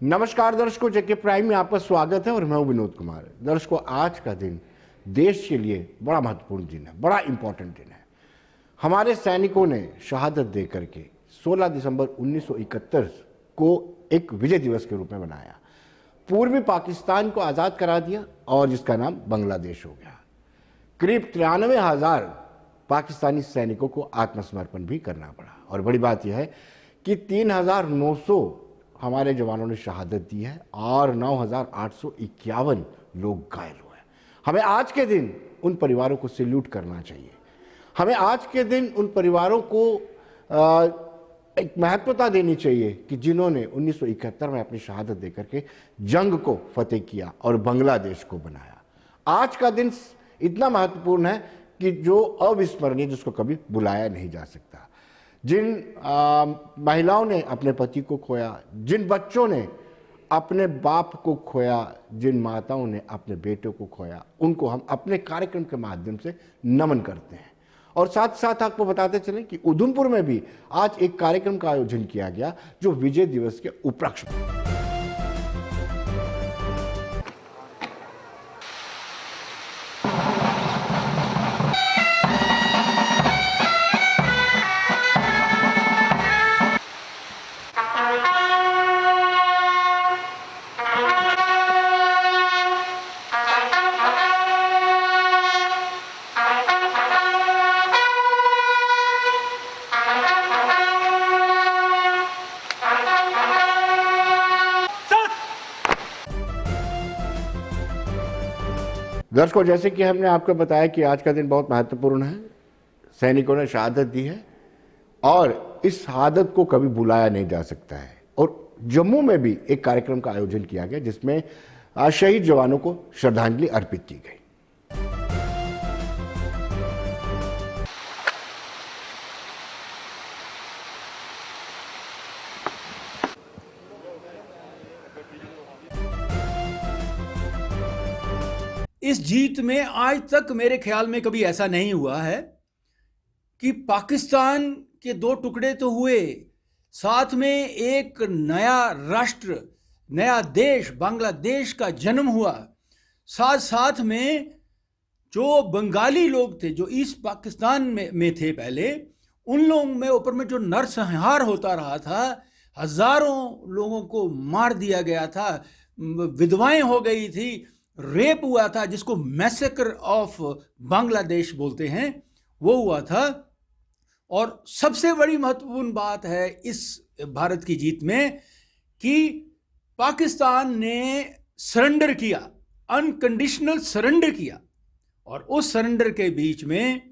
नमस्कार दर्शकों, जेके प्राइम में आपका स्वागत है और मैं हूं विनोद कुमार। दर्शकों, आज का दिन देश के लिए बड़ा महत्वपूर्ण दिन है, बड़ा इंपॉर्टेंट दिन है। हमारे सैनिकों ने शहादत दे करके 16 दिसंबर 1971 को एक विजय दिवस के रूप में मनाया, पूर्वी पाकिस्तान को आज़ाद करा दिया और जिसका नाम बांग्लादेश हो गया। करीब 93,000 पाकिस्तानी सैनिकों को आत्मसमर्पण भी करना पड़ा और बड़ी बात यह है कि 3,900 हमारे जवानों ने शहादत दी है और 9,851 लोग घायल हुए हैं। हमें आज के दिन उन परिवारों को सैल्यूट करना चाहिए। हमें आज के दिन उन परिवारों को एक महत्वता देनी चाहिए कि जिन्होंने 1971 में अपनी शहादत देकर के जंग को फतेह किया और बांग्लादेश को बनाया। आज का दिन इतना महत्वपूर्ण है कि जो अविस्मरणीय, जिसको कभी बुलाया नहीं जा सकता। जिन महिलाओं ने अपने पति को खोया, जिन बच्चों ने अपने बाप को खोया, जिन माताओं ने अपने बेटों को खोया, उनको हम अपने कार्यक्रम के माध्यम से नमन करते हैं। और साथ साथ आपको बताते चलें कि उधमपुर में भी आज एक कार्यक्रम का आयोजन किया गया जो विजय दिवस के उपलक्ष्य में। दर्शकों, जैसे कि हमने आपको बताया कि आज का दिन बहुत महत्वपूर्ण है। सैनिकों ने शहादत दी है और इस शहादत को कभी बुलाया नहीं जा सकता है। और जम्मू में भी एक कार्यक्रम का आयोजन किया गया जिसमें शहीद जवानों को श्रद्धांजलि अर्पित की गई। इस जीत में आज तक मेरे ख्याल में कभी ऐसा नहीं हुआ है कि पाकिस्तान के दो टुकड़े तो हुए, साथ में एक नया राष्ट्र, नया देश बांग्लादेश का जन्म हुआ। साथ साथ में जो बंगाली लोग थे, जो ईस्ट पाकिस्तान में थे पहले, उन लोगों में ऊपर में जो नरसंहार होता रहा था, हजारों लोगों को मार दिया गया था, विधवाएं हो गई थी, रेप हुआ था, जिसको मैसेकर ऑफ बांग्लादेश बोलते हैं, वो हुआ था। और सबसे बड़ी महत्वपूर्ण बात है इस भारत की जीत में कि पाकिस्तान ने सरेंडर किया, अनकंडीशनल सरेंडर किया। और उस सरेंडर के बीच में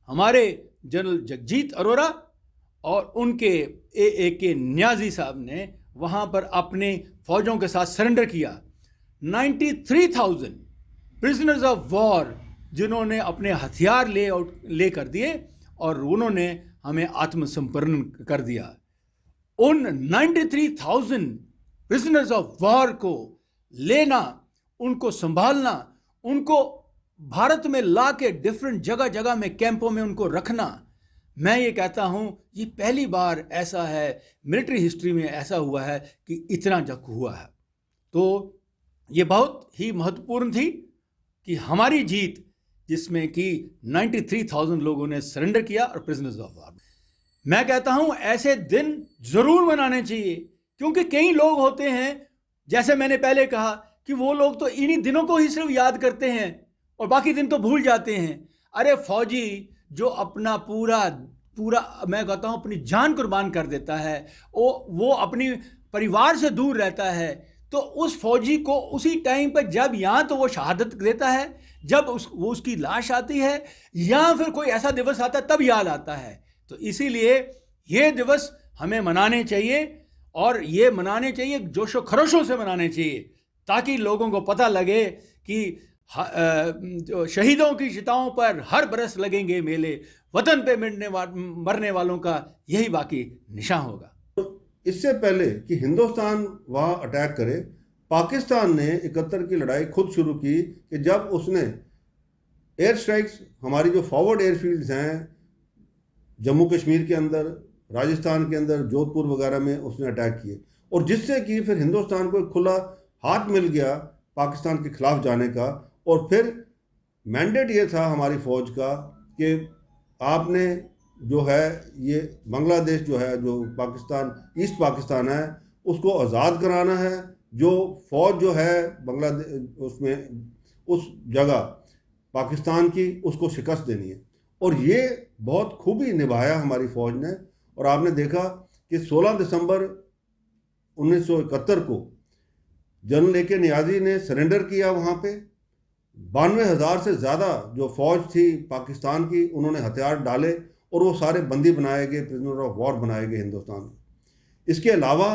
हमारे जनरल जगजीत अरोरा और उनके AAK न्याजी साहब ने वहां पर अपने फौजों के साथ सरेंडर किया। 93,000 प्रिजनर्स ऑफ वॉर जिन्होंने अपने हथियार ले कर दिए और उन्होंने हमें आत्मसमर्पण कर दिया। उन 93,000 प्रिजनर्स ऑफ वॉर को लेना, उनको संभालना, उनको भारत में ला के डिफरेंट जगह जगह में कैंपों में उनको रखना, मैं ये कहता हूं ये पहली बार ऐसा है मिलिट्री हिस्ट्री में ऐसा हुआ है कि इतना जग हुआ है। तो ये बहुत ही महत्वपूर्ण थी कि हमारी जीत, जिसमें कि 93,000 लोगों ने सरेंडर किया और प्रिजनर्स ऑफ वॉर। मैं कहता हूं ऐसे दिन जरूर मनाने चाहिए, क्योंकि कई लोग होते हैं, जैसे मैंने पहले कहा, कि वो लोग तो इन्हीं दिनों को ही सिर्फ याद करते हैं और बाकी दिन तो भूल जाते हैं। अरे फौजी जो अपना पूरा मैं कहता हूं अपनी जान कुर्बान कर देता है, वो अपनी परिवार से दूर रहता है, तो उस फौजी को उसी टाइम पर जब यहाँ तो वो शहादत देता है, जब वो उसकी लाश आती है, या फिर कोई ऐसा दिवस आता है तब याद आता है। तो इसीलिए ये दिवस हमें मनाने चाहिए और ये मनाने चाहिए जोशो खरोशों से मनाने चाहिए, ताकि लोगों को पता लगे कि शहीदों की चिताओं पर हर बरस लगेंगे मेले, वतन पे मरने वालों का यही बाकी निशान होगा। इससे पहले कि हिंदुस्तान वहां अटैक करे, पाकिस्तान ने 71 की लड़ाई खुद शुरू की कि जब उसने एयर स्ट्राइक्स, हमारी जो फॉरवर्ड एयरफील्ड्स हैं जम्मू कश्मीर के अंदर, राजस्थान के अंदर, जोधपुर वगैरह में उसने अटैक किए और जिससे कि फिर हिंदुस्तान को एक खुला हाथ मिल गया पाकिस्तान के खिलाफ जाने का। और फिर मैंडेट ये था हमारी फ़ौज का कि आपने जो है ये बांग्लादेश जो है, जो पाकिस्तान ईस्ट पाकिस्तान है, उसको आज़ाद कराना है। जो फ़ौज जो है बांग्लादेश उसमें उस जगह पाकिस्तान की, उसको शिकस्त देनी है। और ये बहुत खूबी निभाया हमारी फ़ौज ने। और आपने देखा कि 16 दिसंबर 1971 को जनरल ए के नियाज़ी ने सरेंडर किया वहाँ पे। 92,000 से ज़्यादा जो फ़ौज थी पाकिस्तान की, उन्होंने हथियार डाले और वो सारे बंदी बनाए गए, प्रिजनर ऑफ वॉर बनाए गए हिंदुस्तान में। इसके अलावा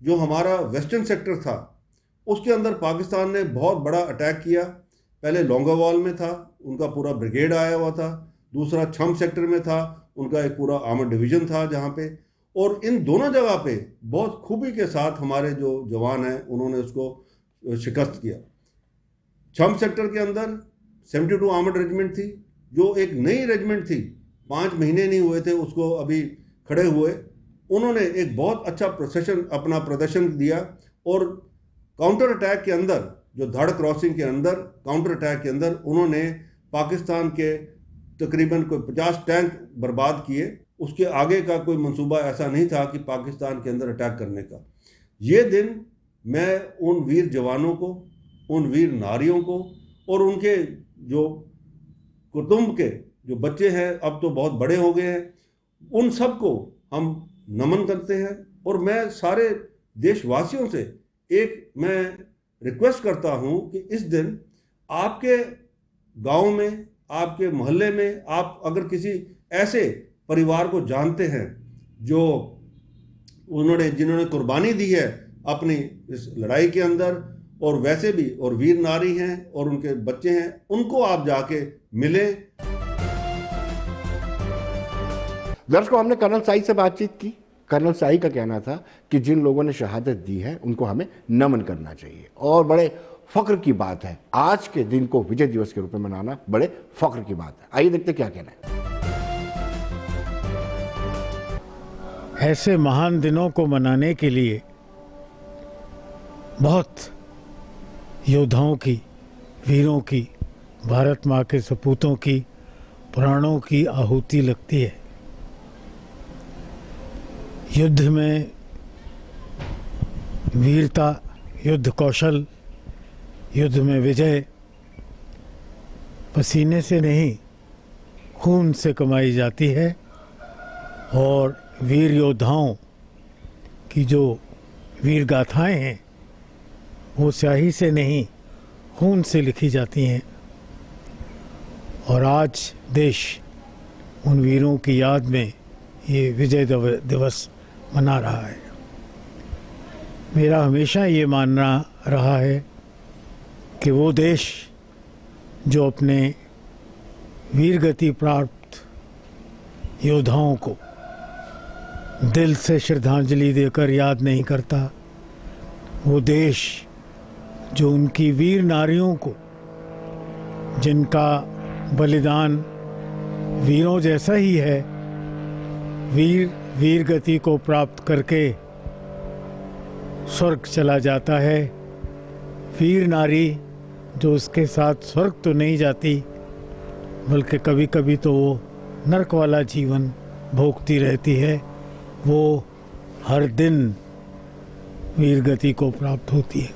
जो हमारा वेस्टर्न सेक्टर था, उसके अंदर पाकिस्तान ने बहुत बड़ा अटैक किया। पहले लोंगोवाल में था, उनका पूरा ब्रिगेड आया हुआ था। दूसरा छम सेक्टर में था, उनका एक पूरा आर्मर डिवीज़न था जहाँ पे। और इन दोनों जगह पे बहुत खूबी के साथ हमारे जो जवान हैं उन्होंने उसको शिकस्त किया। छम सेक्टर के अंदर 72 आर्मर्ड रेजिमेंट थी, जो एक नई रेजिमेंट थी, 5 महीने नहीं हुए थे उसको अभी खड़े हुए। उन्होंने एक बहुत अच्छा अपना प्रदर्शन दिया। और काउंटर अटैक के अंदर, जो धड़ क्रॉसिंग के अंदर काउंटर अटैक के अंदर, उन्होंने पाकिस्तान के तकरीबन कोई 50 टैंक बर्बाद किए। उसके आगे का कोई मंसूबा ऐसा नहीं था कि पाकिस्तान के अंदर अटैक करने का। ये दिन मैं उन वीर जवानों को, उन वीर नारियों को और उनके जो कुटुंब के जो बच्चे हैं, अब तो बहुत बड़े हो गए हैं, उन सब को हम नमन करते हैं। और मैं सारे देशवासियों से मैं रिक्वेस्ट करता हूं कि इस दिन आपके गांव में, आपके मोहल्ले में, आप अगर किसी ऐसे परिवार को जानते हैं जो जिन्होंने कुर्बानी दी है अपनी इस लड़ाई के अंदर, और वैसे भी और वीर नारी हैं और उनके बच्चे हैं, उनको आप जाके मिलें। दर्शकों, हमने कर्नल साई से बातचीत की। कर्नल साई का कहना था कि जिन लोगों ने शहादत दी है उनको हमें नमन करना चाहिए। और बड़े फख्र की बात है, आज के दिन को विजय दिवस के रूप में मनाना बड़े फख्र की बात है। आइए देखते क्या कहना है। ऐसे महान दिनों को मनाने के लिए बहुत योद्धाओं की, वीरों की, भारत माँ के सपूतों की प्राणों की आहुति लगती है। युद्ध में वीरता, युद्ध कौशल, युद्ध में विजय पसीने से नहीं, खून से कमाई जाती है। और वीर योद्धाओं की जो वीर गाथाएं हैं वो स्याही से नहीं, खून से लिखी जाती हैं। और आज देश उन वीरों की याद में ये विजय दिवस मना रहा है। मेरा हमेशा ये मानना रहा है कि वो देश जो अपने वीरगति प्राप्त योद्धाओं को दिल से श्रद्धांजलि देकर याद नहीं करता, वो देश जो उनकी वीर नारियों को, जिनका बलिदान वीरों जैसा ही है, वीर गति को प्राप्त करके स्वर्ग चला जाता है, वीर नारी जो उसके साथ स्वर्ग तो नहीं जाती बल्कि कभी कभी तो वो नरक वाला जीवन भोगती रहती है, वो हर दिन वीर गति को प्राप्त होती है।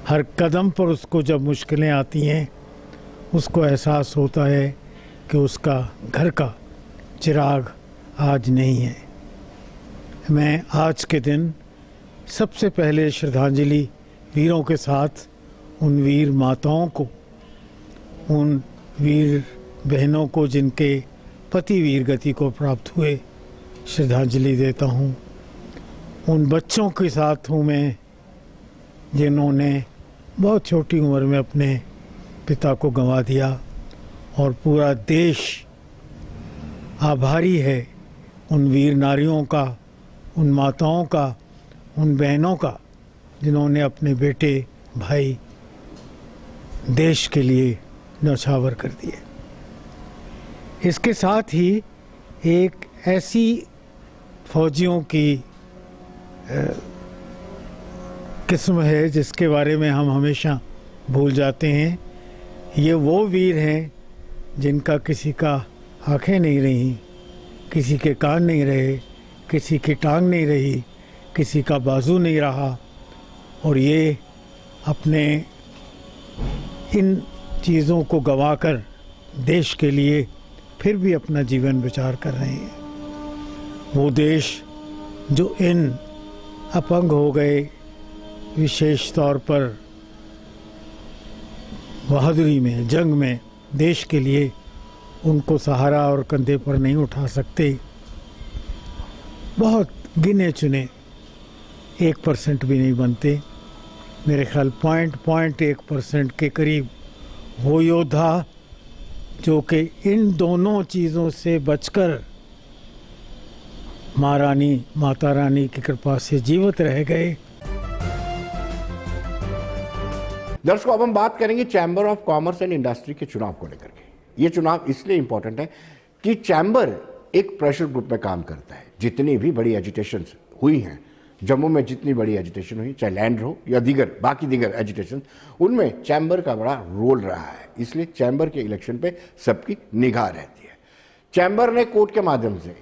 हर कदम पर उसको जब मुश्किलें आती हैं, उसको एहसास होता है कि उसका घर का चिराग आज नहीं है। मैं आज के दिन सबसे पहले श्रद्धांजलि वीरों के साथ उन वीर माताओं को, उन वीर बहनों को जिनके पति वीर गति को प्राप्त हुए, श्रद्धांजलि देता हूँ। उन बच्चों के साथ हूँ मैं जिन्होंने बहुत छोटी उम्र में अपने पिता को गंवा दिया। और पूरा देश आभारी है उन वीर नारियों का, उन माताओं का, उन बहनों का जिन्होंने अपने बेटे भाई देश के लिए न्यौछावर कर दिए। इसके साथ ही एक ऐसी फौजियों की किस्म है जिसके बारे में हम हमेशा भूल जाते हैं। ये वो वीर हैं जिनका किसी का आंखें नहीं रहीं, किसी के कान नहीं रहे, किसी की टांग नहीं रही, किसी का बाजू नहीं रहा, और ये अपने इन चीज़ों को गंवाकर देश के लिए फिर भी अपना जीवन विचार कर रहे हैं। वो देश जो इन अपंग हो गए, विशेष तौर पर बहादुरी में, जंग में देश के लिए उनको सहारा और कंधे पर नहीं उठा सकते, बहुत गिने चुने 1% भी नहीं बनते। मेरे ख्याल 0.1% के करीब वो योद्धा जो कि इन दोनों चीज़ों से बचकर माता रानी की कृपा से जीवित रह गए। दर्शकों, अब हम बात करेंगे chamber of commerce and industry के चुनाव को लेकर के। ये चुनाव इसलिए इंपॉर्टेंट है कि चैम्बर एक प्रेशर ग्रुप में काम करता है। जितनी भी बड़ी एजिटेशन हुई हैं, जम्मू में जितनी बड़ी एजिटेशन हुई, चाहे लैंड हो या बाकी दीगर एजिटेशन, उनमें चैम्बर का बड़ा रोल रहा है। इसलिए चैम्बर के इलेक्शन पे सबकी निगाह रहती है। चैम्बर ने कोर्ट के माध्यम से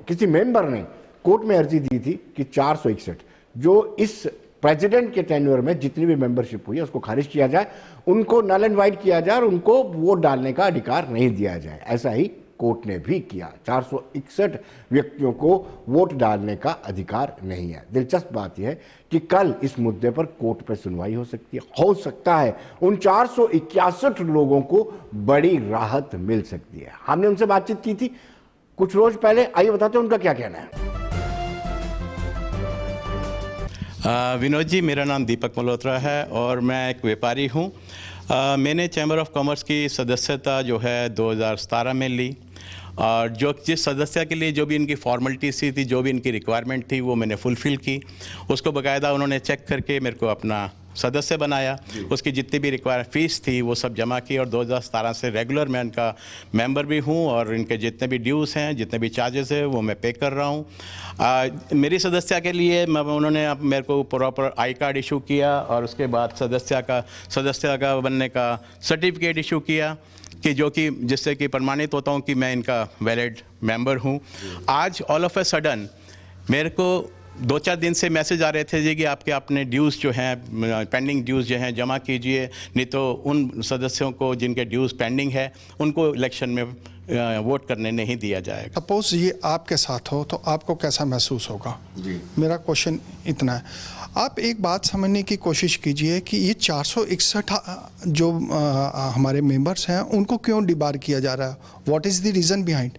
किसी मेंबर ने कोर्ट में अर्जी दी थी कि 461 जो इस प्रेसिडेंट के टेन्योर में जितनी भी मेंबरशिप हुई है उसको खारिज किया जाए, उनको नल एंड वाइड किया जाए और उनको वोट डालने का अधिकार नहीं दिया जाए। ऐसा ही कोर्ट ने भी किया। 461 व्यक्तियों को वोट डालने का अधिकार नहीं है। दिलचस्प बात यह है कि कल इस मुद्दे पर कोर्ट पर सुनवाई हो सकती है। हो सकता है उन 461 लोगों को बड़ी राहत मिल सकती है। हमने उनसे बातचीत की थी कुछ रोज पहले, आइए बताते हैं उनका क्या कहना है। विनोद जी, मेरा नाम दीपक मल्होत्रा है और मैं एक व्यापारी हूँ। मैंने चैम्बर ऑफ कॉमर्स की सदस्यता जो है 2017 में ली, और जिस सदस्य के लिए जो भी इनकी फॉर्मेलिटीज़ थी, जो भी इनकी रिक्वायरमेंट थी, वो मैंने फुलफ़िल की। उसको बाकायदा उन्होंने चेक करके मेरे को अपना सदस्य बनाया। उसकी जितनी भी रिक्वायर फीस थी वो सब जमा की, और 2017 से रेगुलर मैं इनका मेंबर भी हूँ, और इनके जितने भी ड्यूज़ हैं, जितने भी चार्जेस हैं, वो मैं पे कर रहा हूँ। मेरी सदस्य के लिए उन्होंने अब मेरे को प्रॉपर आई कार्ड इशू किया, और उसके बाद सदस्य का बनने का सर्टिफिकेट इशू किया, कि जो कि जिससे कि प्रमाणित होता हूँ कि मैं इनका वैलिड मेंबर हूँ। आज ऑल ऑफ ए सडन मेरे को 2-4 दिन से मैसेज आ रहे थे जी कि आपके अपने ड्यूज़ जो हैं, पेंडिंग ड्यूज़ जो हैं जमा कीजिए, नहीं तो उन सदस्यों को जिनके ड्यूज़ पेंडिंग है उनको इलेक्शन में वोट करने नहीं दिया जाएगा। सपोज ये आपके साथ हो तो आपको कैसा महसूस होगा? मेरा क्वेश्चन इतना है। आप एक बात समझने की कोशिश कीजिए कि ये 461 जो हमारे मेंबर्स हैं उनको क्यों डिबार किया जा रहा है? What is the reason behind?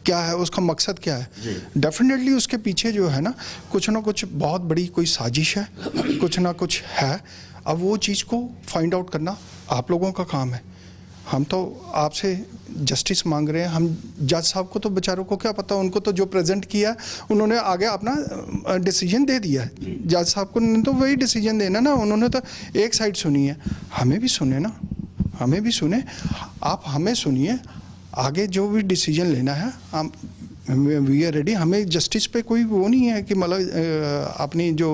क्या है उसका मकसद, क्या है? डेफिनेटली उसके पीछे जो है ना कुछ बहुत बड़ी कोई साजिश है, कुछ ना कुछ है। अब वो चीज़ को फाइंड आउट करना आप लोगों का काम है। हम तो आपसे जस्टिस मांग रहे हैं। हम जज साहब को तो बेचारों को क्या पता, उनको तो जो प्रेजेंट किया उन्होंने आगे अपना डिसीजन दे दिया है। जज साहब को तो वही डिसीजन देना ना, उन्होंने तो एक साइड सुनी है। हमें भी सुने ना, हमें भी सुने। आप हमें सुनिए, आगे जो भी डिसीजन लेना है हम वी आर रेडी। हमें जस्टिस पे कोई वो नहीं है कि मतलब अपनी जो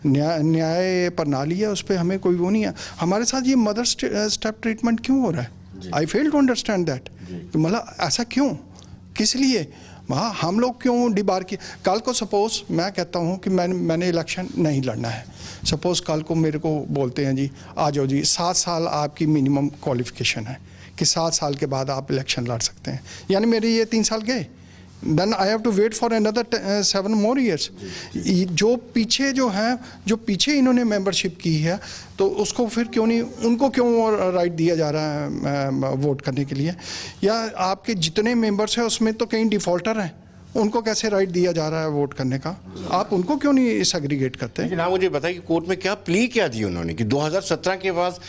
न्याय प्रणाली है उस पर हमें कोई वो नहीं है। हमारे साथ ये मदर स्टेप ट्रीटमेंट क्यों हो रहा है? आई फेल टू अंडरस्टैंड दैट। मतलब ऐसा क्यों, किस लिए? वहाँ हम लोग क्यों डिबार किए? कल को सपोज मैं कहता हूँ कि मैंने इलेक्शन नहीं लड़ना है। सपोज कल को मेरे को बोलते हैं जी आ जाओ जी, 7 साल आपकी मिनिमम क्वालिफिकेशन है कि 7 साल के बाद आप इलेक्शन लड़ सकते हैं। यानी मेरे ये 3 साल गए, then I have to wait for another 7 more years. जो पीछे इन्होंने मेंबरशिप की है तो उसको फिर क्यों नहीं, उनको क्यों राइट दिया जा रहा है वोट करने के लिए? या आपके जितने मेंबर्स हैं उसमें तो कहीं डिफॉल्टर हैं, उनको कैसे राइट दिया जा रहा है वोट करने का? आप उनको क्यों नहीं सेग्रीगेट करते? लेकिन आप मुझे बताइए कि कोर्ट में क्या प्ली क्या दी उन्होंने कि 2017 के बाद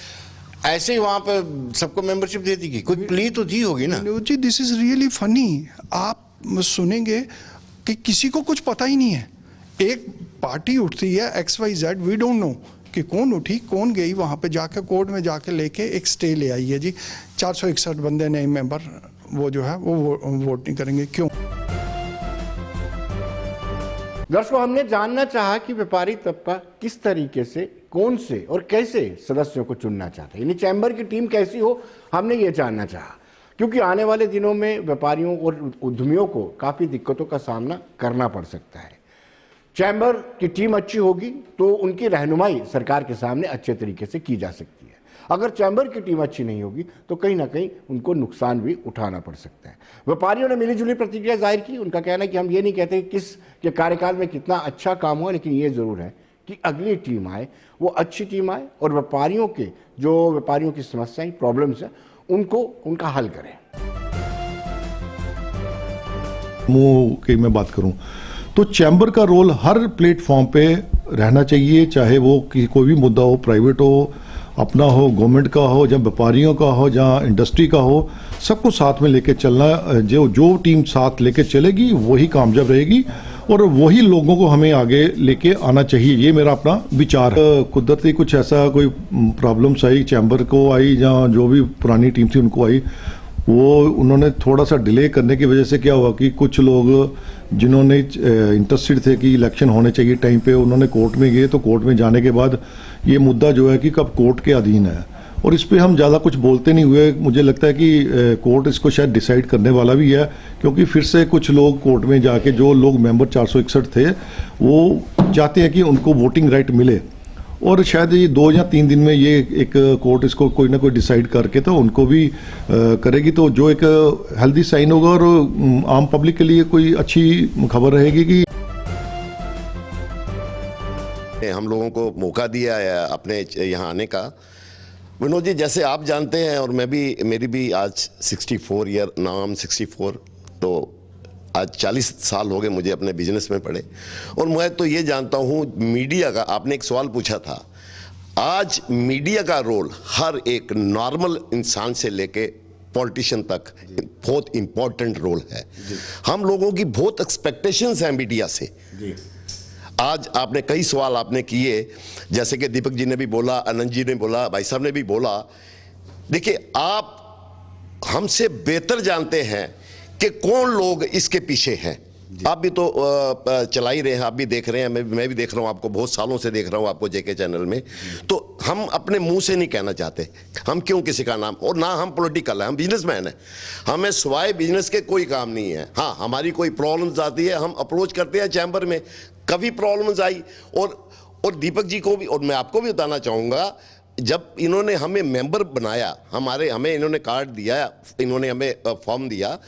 ऐसे ही वहां पर सबको मेंबरशिप दे दी गई? कोई प्ली तो दी होगी ना? जी, दिस इज रियली फनी। आप सुनेंगे कि किसी को कुछ पता ही नहीं है। एक पार्टी उठती है XYZ, वी डोंट नो कि कौन उठी कौन गई, वहाँ पे जाकर कोर्ट में जाके लेके एक स्टे ले आई है जी। 461 बंदे नए मेंबर वो जो है वो वोट नहीं करेंगे, क्यों? दर्शकों, हमने जानना चाहा कि व्यापारी तबका किस तरीके से, कौन से और कैसे सदस्यों को चुनना चाहता है, यानी चैम्बर की टीम कैसी हो, हमने ये जानना चाहा, क्योंकि आने वाले दिनों में व्यापारियों और उद्यमियों को काफ़ी दिक्कतों का सामना करना पड़ सकता है। चैम्बर की टीम अच्छी होगी तो उनकी रहनुमाई सरकार के सामने अच्छे तरीके से की जा सकती है। अगर चैम्बर की टीम अच्छी नहीं होगी तो कहीं ना कहीं उनको नुकसान भी उठाना पड़ सकता है। व्यापारियों ने मिलीजुली प्रतिक्रिया जाहिर की। उनका कहना है कि हम ये नहीं कहते कि किस के कार्यकाल में कितना अच्छा काम हुआ, लेकिन ये ज़रूर है कि अगली टीम आए वो अच्छी टीम आए और व्यापारियों की समस्याएं, प्रॉब्लम्स हैं, उनका हल करें। मुंह की मैं बात करूं तो चैम्बर का रोल हर प्लेटफॉर्म पे रहना चाहिए, चाहे वो कोई भी मुद्दा हो, प्राइवेट हो, अपना हो, गवर्नमेंट का हो, जहाँ व्यापारियों का हो, जहाँ इंडस्ट्री का हो, सबको साथ में लेके चलना। जो टीम साथ लेके चलेगी वही कामयाब रहेगी और वही लोगों को हमें आगे लेके आना चाहिए। ये मेरा अपना विचार है। कुदरती कुछ ऐसा कोई प्रॉब्लम्स आई, चैम्बर को आई या जो भी पुरानी टीम थी उनको आई, वो उन्होंने थोड़ा सा डिले करने की वजह से क्या हुआ कि कुछ लोग जिन्होंने इंटरेस्टेड थे कि इलेक्शन होने चाहिए टाइम पे, उन्होंने कोर्ट में गए, तो कोर्ट में जाने के बाद ये मुद्दा जो है कि कब कोर्ट के अधीन है और इस पे हम ज़्यादा कुछ बोलते नहीं हुए। मुझे लगता है कि कोर्ट इसको शायद डिसाइड करने वाला भी है, क्योंकि फिर से कुछ लोग कोर्ट में जाके, जो लोग मेंबर 461 थे, वो चाहते हैं कि उनको वोटिंग राइट मिले और शायद ये 2 या 3 दिन में ये एक कोर्ट इसको कोई ना कोई डिसाइड करके तो उनको भी करेगी, तो जो एक हेल्दी साइन होगा और आम पब्लिक के लिए कोई अच्छी खबर रहेगी कि हम लोगों को मौका दिया है अपने यहाँ आने का। विनोद जी, जैसे आप जानते हैं और मेरी भी आज 64 ईयर, नाउ आई एम 64, तो आज 40 साल हो गए मुझे अपने बिजनेस में पड़े और मैं तो ये जानता हूँ मीडिया का, आपने एक सवाल पूछा था, आज मीडिया का रोल हर एक नॉर्मल इंसान से लेके पॉलिटिशियन तक बहुत इंपॉर्टेंट रोल है। हम लोगों की बहुत एक्सपेक्टेशंस हैं मीडिया से। आज आपने कई सवाल आपने किए, जैसे कि दीपक जी ने भी बोला, आनंद जी ने बोला, भाई साहब ने भी बोला। देखिए, आप हमसे बेहतर जानते हैं कि कौन लोग इसके पीछे हैं। आप भी तो चला ही रहे हैं, आप भी देख रहे हैं, मैं भी देख रहा हूं, आपको बहुत सालों से देख रहा हूं, आपको जेके चैनल में। तो हम अपने मुंह से नहीं कहना चाहते, हम क्यों किसी का नाम, और ना हम पॉलिटिकल है, हम बिजनेसमैन हैं, हमें सिवाय बिजनेस के कोई काम नहीं है। हाँ, हमारी कोई प्रॉब्लम्स आती है, हम अप्रोच करते हैं चैम्बर में, कभी प्रॉब्लम्स आई और दीपक जी को भी, और मैं आपको भी बताना चाहूँगा, जब इन्होंने हमें मेंबर बनाया, हमें इन्होंने कार्ड दिया, इन्होंने हमें फॉर्म दिया,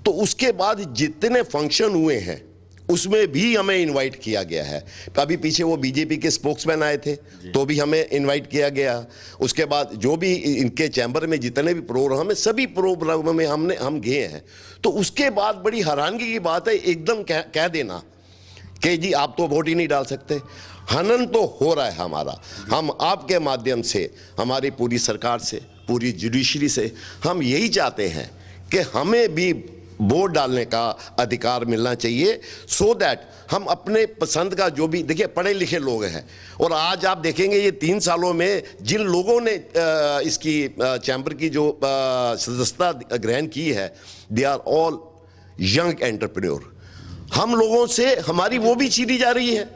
तो उसके बाद जितने फंक्शन हुए हैं उसमें भी हमें इनवाइट किया गया है। अभी पीछे वो बीजेपी के स्पोक्समैन आए थे तो भी हमें इनवाइट किया गया। उसके बाद जो भी इनके चैम्बर में जितने भी प्रोग्राम है, सभी प्रोग्राम में हम गए हैं। तो उसके बाद बड़ी हैरानगी की बात है, एकदम कह देना कि जी आप तो वोट ही नहीं डाल सकते। हनन तो हो रहा है हमारा। हम आपके माध्यम से, हमारी पूरी सरकार से, पूरी जुडिशरी से हम यही चाहते हैं कि हमें भी वोट डालने का अधिकार मिलना चाहिए, सो दैट हम अपने पसंद का जो भी, देखिए पढ़े लिखे लोग हैं, और आज आप देखेंगे ये 3 सालों में जिन लोगों ने इसकी चैम्बर की जो सदस्यता ग्रहण की है, they are all young entrepreneur. हम लोगों से हमारी वो भी छीनी जा रही है।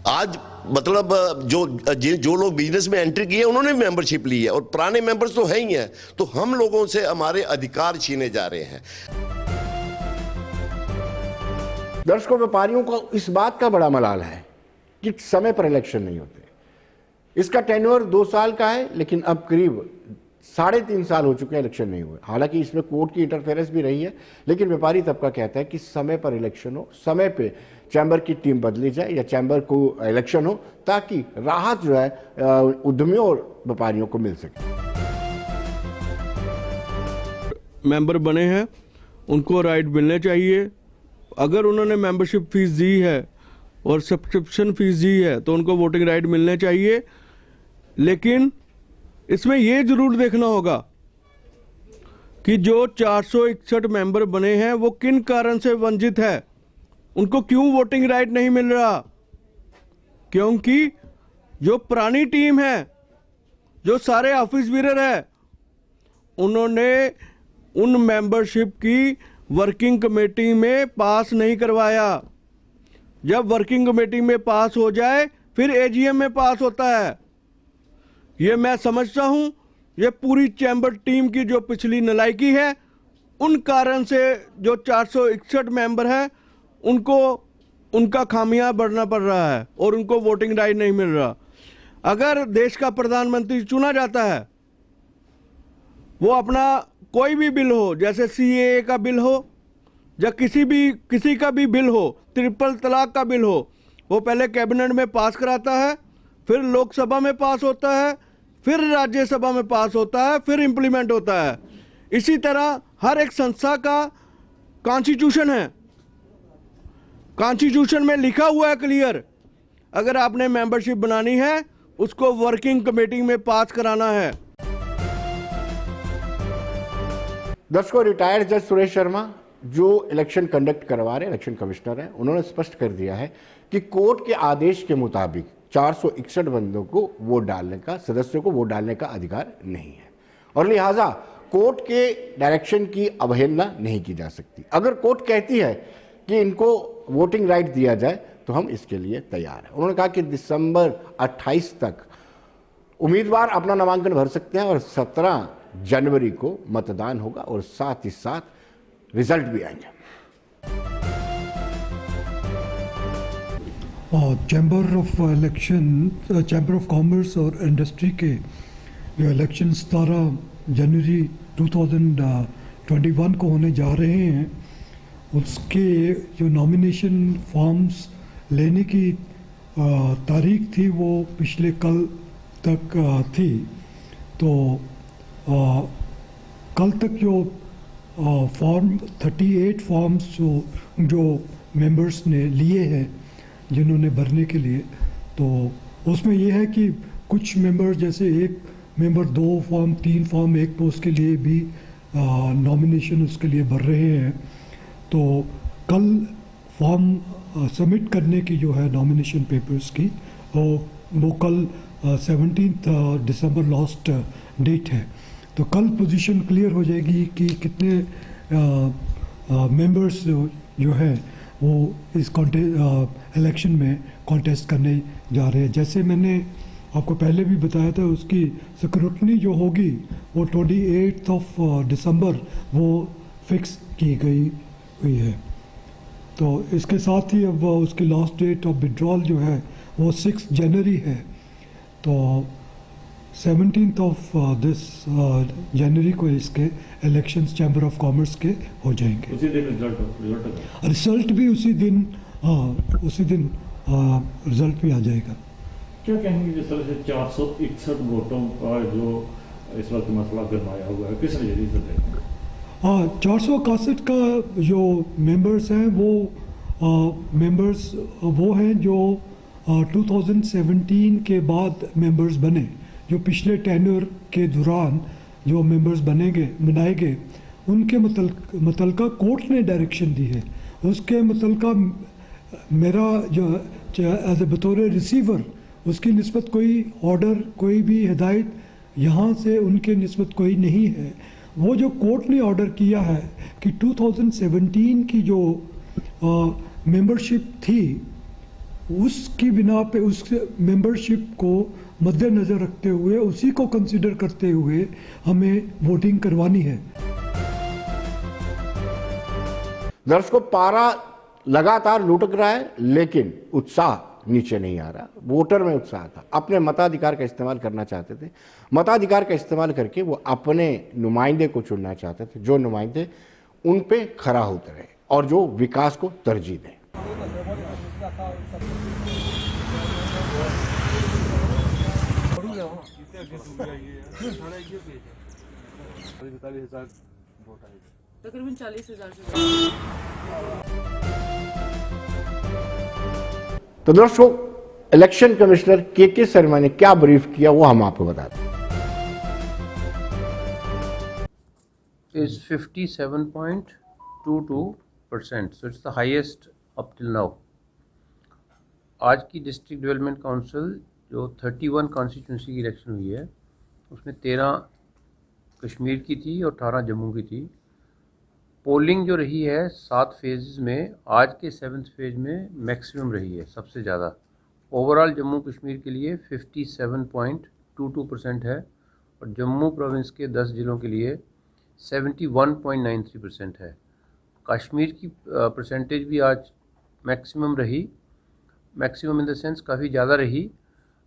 आज मतलब जो लोग बिजनेस में एंट्री किए उन्होंने मेंबरशिप ली है और पुराने मेंबर्स तो है ही हैं, तो हम लोगों से हमारे अधिकार छीने जा रहे हैं। दर्शकों, व्यापारियों को इस बात का बड़ा मलाल है कि समय पर इलेक्शन नहीं होते। इसका टेन्योर 2 साल का है, लेकिन अब करीब 3.5 साल हो चुके हैं, इलेक्शन नहीं हुए। हालांकि इसमें कोर्ट की इंटरफेरेंस भी रही है, लेकिन व्यापारी तबका कहता है कि समय पर इलेक्शन हो, समय पे चैम्बर की टीम बदली जाए या चैम्बर को इलेक्शन हो, ताकि राहत जो है उद्यमियों और व्यापारियों को मिल सके। मेंबर बने हैं, उनको राइट मिलने चाहिए। अगर उन्होंने मेंबरशिप फीस दी है और सब्सक्रिप्शन फीस दी है तो उनको वोटिंग राइट मिलने चाहिए। लेकिन इसमें यह जरूर देखना होगा कि जो 461 मेंबर बने हैं वो किन कारण से वंचित है, उनको क्यों वोटिंग राइट नहीं मिल रहा। क्योंकि जो पुरानी टीम है, जो सारे ऑफिस बीरर है, उन्होंने उन मेंबरशिप की वर्किंग कमेटी में पास नहीं करवाया। जब वर्किंग कमेटी में पास हो जाए फिर एजीएम में पास होता है। ये मैं समझता हूं, ये पूरी चैम्बर टीम की जो पिछली नलायकी है, उन कारण से जो 461 मेंबर हैं उनको उनका खामियां बढ़ना पड़ रहा है और उनको वोटिंग राइट नहीं मिल रहा। अगर देश का प्रधानमंत्री चुना जाता है, वो अपना कोई भी बिल हो, जैसे सीएए का बिल हो या किसी का भी बिल हो, ट्रिपल तलाक का बिल हो, वो पहले कैबिनेट में पास कराता है, फिर लोकसभा में पास होता है, फिर राज्यसभा में पास होता है, फिर इम्प्लीमेंट होता है। इसी तरह हर एक संस्था का कॉन्स्टिट्यूशन है, कॉन्स्टिट्यूशन में लिखा हुआ है क्लियर, अगर आपने मेंबरशिप बनानी है उसको वर्किंग कमेटी में पास कराना है। दर्शकों, रिटायर्ड जज सुरेश शर्मा जो इलेक्शन कंडक्ट करवा रहे इलेक्शन कमिश्नर हैं, उन्होंने स्पष्ट कर दिया है कि कोर्ट के आदेश के मुताबिक 461 बंदों को वोट डालने का, सदस्यों को वोट डालने का अधिकार नहीं है और लिहाजा कोर्ट के डायरेक्शन की अवहेलना नहीं की जा सकती। अगर कोर्ट कहती है कि इनको वोटिंग राइट दिया जाए तो हम इसके लिए तैयार हैं। उन्होंने कहा कि दिसंबर 28 तक उम्मीदवार अपना नामांकन भर सकते हैं और 17 जनवरी को मतदान होगा और साथ ही साथ रिजल्ट भी आएंगे। चैम्बर ऑफ कॉमर्स और इंडस्ट्री के जो इलेक्शन 17 जनवरी 2021 को होने जा रहे हैं, उसके जो नॉमिनेशन फॉर्म्स लेने की तारीख थी वो पिछले कल तक थी। तो कल तक जो फॉर्म 38 फॉर्म्स जो मेंबर्स ने लिए हैं जिन्होंने भरने के लिए, तो उसमें ये है कि कुछ मेंबर, जैसे एक मेंबर 2 फॉर्म 3 फॉर्म एक पोस्ट के लिए भी नॉमिनेशन उसके लिए भर रहे हैं। तो कल फॉर्म सबमिट करने की जो है नॉमिनेशन पेपर्स की, वो कल 17 दिसंबर लास्ट डेट है। तो कल पोजीशन क्लियर हो जाएगी कि कितने मेंबर्स जो है वो इस इलेक्शन में कॉन्टेस्ट करने जा रहे हैं। जैसे मैंने आपको पहले भी बताया था, उसकी स्क्रूटनी जो होगी वो 28 दिसंबर वो फिक्स की गई हुई है। तो इसके साथ ही अब उसकी लास्ट डेट ऑफ विड्रॉल जो है वो 6 जनवरी है। तो 17 दिस जनवरी को इसके इलेक्शंस चैम्बर ऑफ कॉमर्स के हो जाएंगे। उसी दिन रिजल्ट भी उसी दिन, उसी दिन रिजल्ट भी आ जाएगा। क्या कहेंगे जिस तरह से 461 वोटों का जो इस वक्त मसला गरमाया हुआ है, किस नजरिए से देखते हैं? 461 का जो मेंबर्स हैं वो मेंबर्स वो हैं जो 2017 के बाद मेंबर्स बने, जो पिछले टेन्योर के दौरान जो मेंबर्स बनाए गए, उनके मुतलका कोर्ट ने डायरेक्शन दी है। उसके मुतलका मेरा जो एज ए बतौर रिसीवर उसकी निस्बत कोई ऑर्डर, कोई भी हिदायत यहाँ से उनके निस्बत कोई नहीं है। वो जो कोर्ट ने ऑर्डर किया है कि 2017 की जो मेंबरशिप थी, उसकी बिना पे उस मेंबरशिप को मद्देनज़र रखते हुए, उसी को कंसीडर करते हुए हमें वोटिंग करवानी है। दर्शकों, पारा लगातार लुढ़क रहा है लेकिन उत्साह नीचे नहीं आ रहा। वोटर में उत्साह था, अपने मताधिकार का इस्तेमाल करना चाहते थे, मताधिकार का इस्तेमाल करके वो अपने नुमाइंदे को चुनना चाहते थे, जो नुमाइंदे उन पे खरा होते रहे और जो विकास को तरजीह दें। तकरीबन 40,000 से। तो दोस्तों, इलेक्शन कमिश्नर के शर्मा ने क्या ब्रीफ किया वो हम आपको बताते हैं। Is 57.22%, so it's the highest up till now. आज की डिस्ट्रिक्ट डेवलपमेंट काउंसिल जो 31 कॉन्स्टिट्यूंसी की इलेक्शन हुई है, उसमें 13 कश्मीर की थी और 18 जम्मू की थी। पोलिंग जो रही है 7 फेजेस में, आज के 7th फेज में मैक्सिमम रही है सबसे ज़्यादा। ओवरऑल जम्मू कश्मीर के लिए 57.22% है और जम्मू प्रोविंस के 10 ज़िलों के लिए 71.93% है। कश्मीर की परसेंटेज भी आज मैक्सिमम रही, मैक्सिमम इन द सेंस काफ़ी ज़्यादा रही,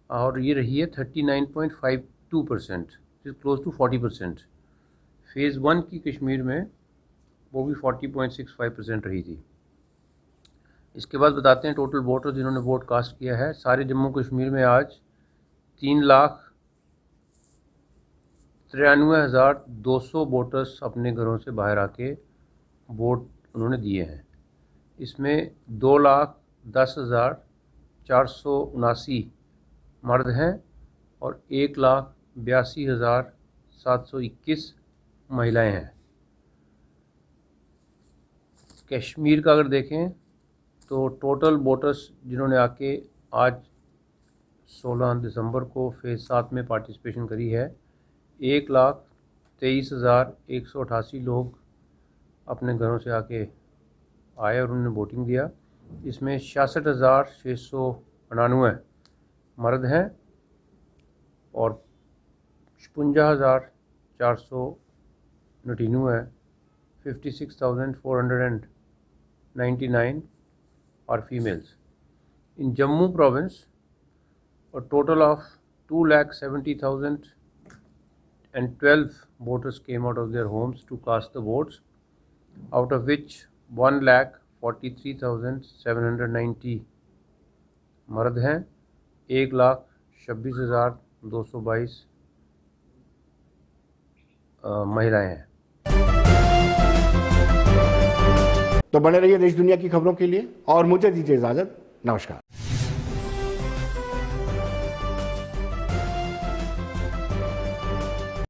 और ये रही है 39.52%, क्लोज टू 40%। फेज़ 1 की कश्मीर में वो भी 40.65% रही थी। इसके बाद बताते हैं टोटल वोटर जिन्होंने वोट कास्ट किया है। सारे जम्मू कश्मीर में आज 3,93,200 वोटर्स अपने घरों से बाहर आके वोट उन्होंने दिए हैं। इसमें 2,10,479 मर्द हैं और 1,82,721 महिलाएं हैं। कश्मीर का अगर देखें तो टोटल वोटर्स जिन्होंने आके आज 16 दिसंबर को फेज़ 7 में पार्टिसिपेशन करी है, 1,23,188 लोग अपने घरों से आके आए और उन्होंने वोटिंग दिया। इसमें 66,699 मर्द हैं और 56,499 है। 56,499 are females. In Jammu province, a total of 2,70,012 voters came out of their homes to cast the votes, out of which 1,43,790 मर्द हैं, 1,26,222 महिलाएं हैं। तो बने रहिए देश दुनिया की खबरों के लिए और मुझे दीजिए इजाजत। नमस्कार।